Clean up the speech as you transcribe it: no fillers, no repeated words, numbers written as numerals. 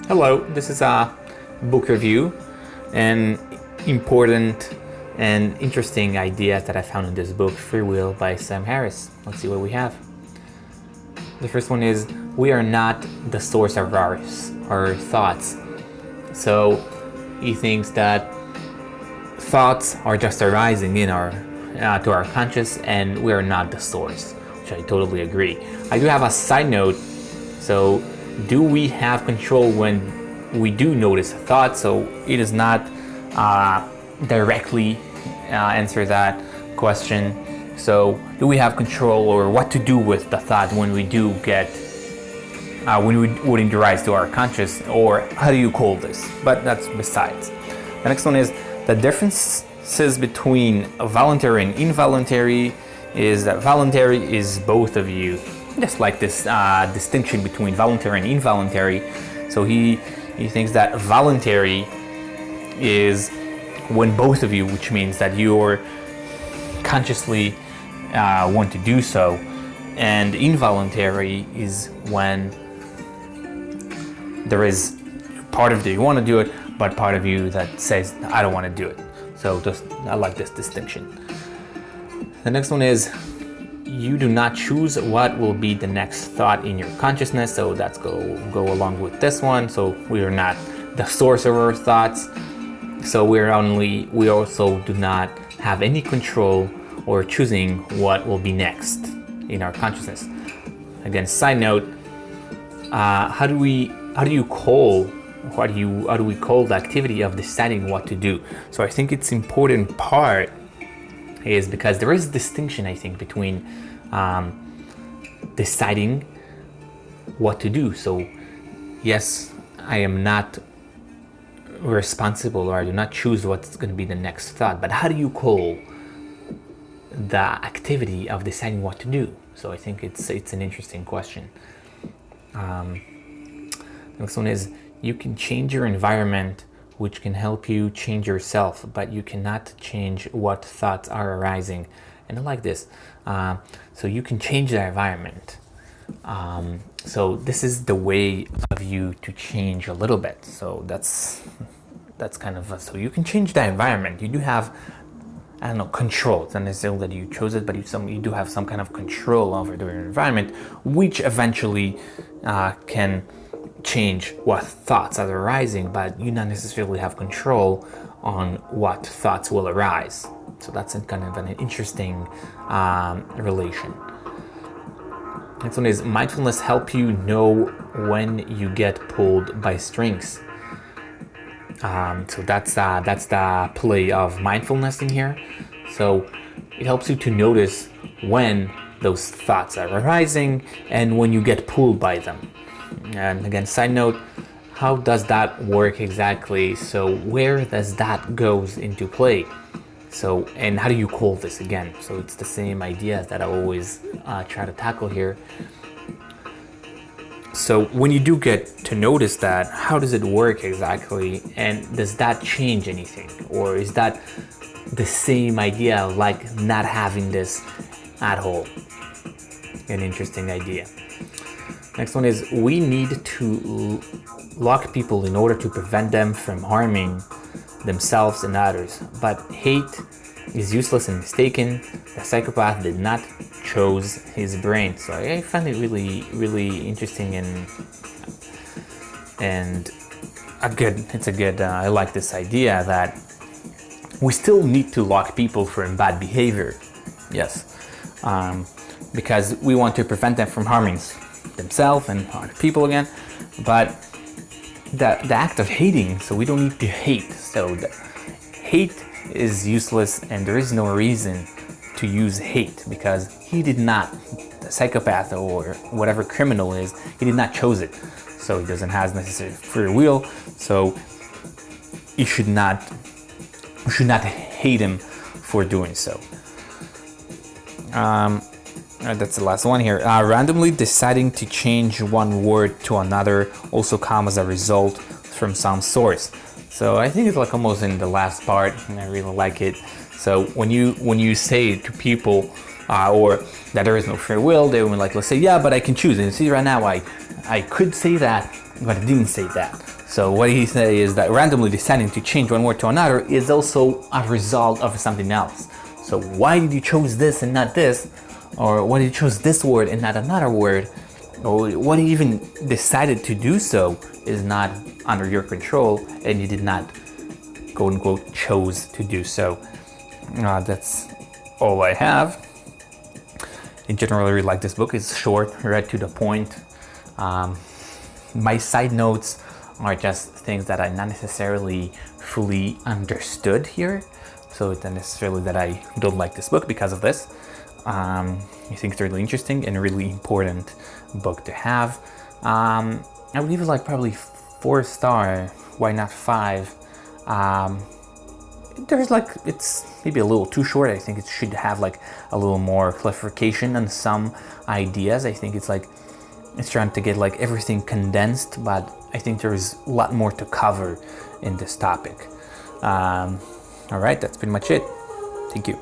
Hello, this is a book review, an important and interesting idea that I found in this book, Free Will by Sam Harris. Let's see what we have. The first one is, we are not the source of our thoughts. So he thinks that thoughts are just arising in our to our conscious, and we are not the source, which I totally agree. I do have a side note. So do we have control when we do notice a thought? So it does not directly answer that question. So do we have control, or what to do with the thought when we do get when we wouldn't rise to our conscious, or how do you call this? But that's besides. The next one is, the differences between voluntary and involuntary is that voluntary is both of you, just like this distinction between voluntary and involuntary. So he thinks that voluntary is when both of you, which means that you're consciously want to do so, and involuntary is when there is part of you want to do it, but part of you that says, I don't want to do it. So I like this distinction. The next one is, you do not choose what will be the next thought in your consciousness. So that's go along with this one. So we are not the source of our thoughts. So we also do not have any control or choosing what will be next in our consciousness. Again, side note, how do we call the activity of deciding what to do? So I think it's important part is because there is a distinction, I think, between deciding what to do. So yes, I am not responsible, or I do not choose what's going to be the next thought, but how do you call the activity of deciding what to do? So I think it's an interesting question. The next one is, you can change your environment, which can help you change yourself, but you cannot change what thoughts are arising. And I like this. So you can change the environment. So this is the way of you to change a little bit. So that's kind of so you can change the environment. You do have, I don't know, control. It's not necessarily that you chose it, but you do have some kind of control over your environment, which eventually can change what thoughts are arising, but you not necessarily have control on what thoughts will arise. So that's kind of an interesting relation. Next one is, mindfulness help you know when you get pulled by strings. So that's the play of mindfulness in here. So it helps you to notice when those thoughts are arising and when you get pulled by them. And again, side note, how does that work exactly? So where does that goes into play? So, and how do you call this again? So it's the same idea that I always try to tackle here. So when you do get to notice that, how does it work exactly? And does that change anything? Or is that the same idea like not having this at all? An interesting idea. Next one is, we need to lock people in order to prevent them from harming themselves and others. But hate is useless and mistaken. The psychopath did not choose his brain. So I find it really, really interesting and it's a good. I like this idea that we still need to lock people from bad behavior. Yes, because we want to prevent them from harming themselves and other people again, but the act of hating, so we don't need to hate. So the hate is useless, and there is no reason to use hate, because he did not, the psychopath or whatever criminal is, he did not choose it. So he doesn't have necessary free will. So you should not hate him for doing so. That's the last one here. Randomly deciding to change one word to another also comes as a result from some source. So I think it's like almost in the last part, and I really like it. So when you say to people or that there is no free will, they will like, let's say, yeah, but I can choose. And see, right now I could say that, but it didn't say that. So what he said is that randomly deciding to change one word to another is also a result of something else. So why did you choose this and not this? Or why did you choose this word and not another word? Or what you even decided to do so is not under your control, and you did not, quote unquote, chose to do so. That's all I have. In general, I really like this book. It's short, right to the point. My side notes are just things that I not necessarily fully understood here. So it's not necessarily that I don't like this book because of this. I think it's really interesting and a really important book to have. I would give it like probably 4-star. Why not 5? There's like, it's maybe a little too short. I think it should have like a little more clarification on some ideas. I think it's like it's trying to get like everything condensed, but I think there's a lot more to cover in this topic. All right, that's pretty much it. Thank you.